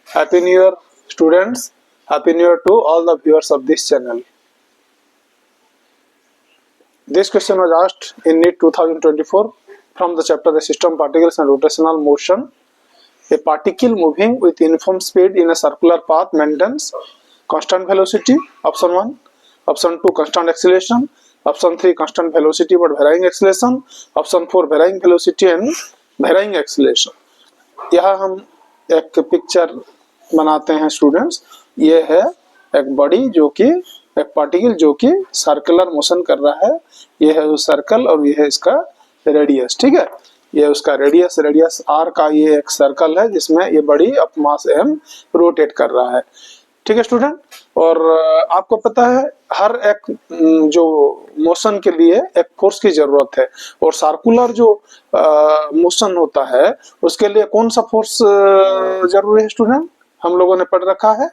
Happy New Year, students. Happy New Year to all the viewers of this channel. This question was asked in NEET 2024 from the chapter The System, Particles and Rotational Motion. A particle moving with uniform speed in a circular path maintains constant velocity, option 1. Option 2, constant acceleration. Option 3, constant velocity but varying acceleration. Option 4, varying velocity and varying acceleration. यहाँ हम एक picture बनाते हैं students. ये है एक body जो कि एक पार्टिकल जो कि सर्कुलर मोशन कर रहा है. ये है वो सर्कल और ये है इसका रेडियस. ठीक है, ये उसका रेडियस आर का ये एक सर्कल है जिसमें ये body of mass m rotate कर रहा है. ठीक है स्टूडेंट. और आपको पता है हर एक जो मोशन के लिए एक फोर्स की जरूरत है और सर्कुलर जो मोशन होता है उसके लिए कौन सा फोर्स जरूरी है स्टूडेंट? हम लोगों ने पढ़ रखा है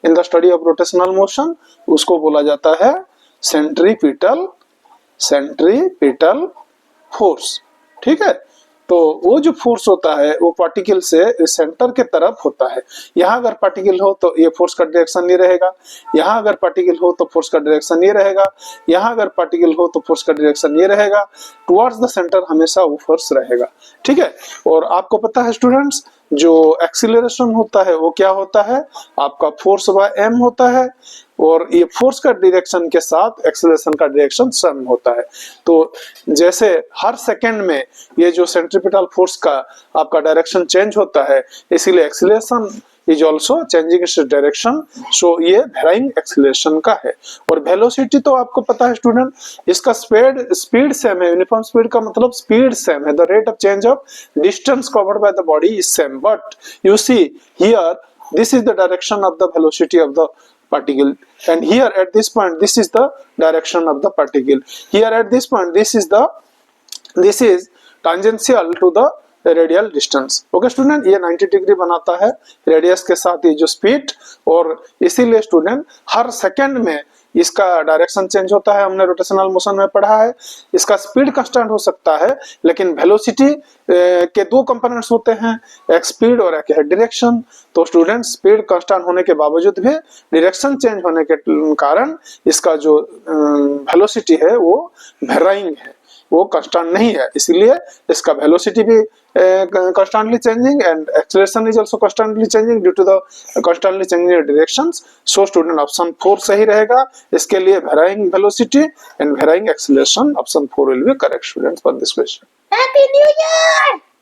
in the study of rotational motion. उसको बोला जाता है सेंट्रीपिटल फोर्स. ठीक है, तो वो जो फोर्स होता है वो पार्टिकल से सेंटर के तरफ होता है. यहाँ अगर पार्टिकल हो तो ये फोर्स का डायरेक्शन ये रहेगा. यहाँ अगर पार्टिकल हो तो फोर्स का डायरेक्शन ये रहेगा. यहाँ अगर पार्टिकल हो तो फोर्स का डायरेक्शन ये रहेगा. टुवर्ड्स द सेंटर हमेशा वो फोर्स रहेगा. ठीक है, और आपको पता है स्टूडेंट्स जो एक्सीलरेशन होता है वो क्या होता है? आपका फोर्स बाय m होता है और ये फोर्स का डायरेक्शन के साथ एक्सीलरेशन का डायरेक्शन सेम होता है. तो जैसे हर सेकंड में ये जो सेंट्रीपिटल फोर्स का आपका डायरेक्शन चेंज होता है, इसीलिए acceleration is also changing its direction. So ये वेराइंग एक्सीलरेशन का है. और वेलोसिटी तो आपको पता है स्टूडेंट, इसका स्पीड सेम है. यूनिफॉर्म स्पीड का मतलब स्पीड सेम है. The rate of change of distance covered by the body is same. But you see here this is the direction of the velocity of the particle, and here at this point this is the direction of the particle. Here at this point this is tangential to the radial distance. Okay student, ये 90 degree बनाता है radius के साथ ये जो speed. और इसीलिए student हर second में इसका डायरेक्शन चेंज होता है. हमने रोटेशनल मोशन में पढ़ा है. इसका स्पीड कांस्टेंट हो सकता है लेकिन वेलोसिटी के दो कंपोनेंट्स होते हैं, एक स्पीड और एक है डायरेक्शन. तो स्टूडेंट स्पीड कांस्टेंट होने के बावजूद भी डायरेक्शन चेंज होने के कारण इसका जो वेलोसिटी है वो वेराइंग है, वो कांस्टेंट नहीं है. इसलिए इसका वेलोसिटी भी constantly changing and acceleration is also constantly changing due to the constantly changing directions. So student option 4 सही रहेगा. इसके लिए varying velocity and varying acceleration, option 4 will be correct students for this question. Happy New Year!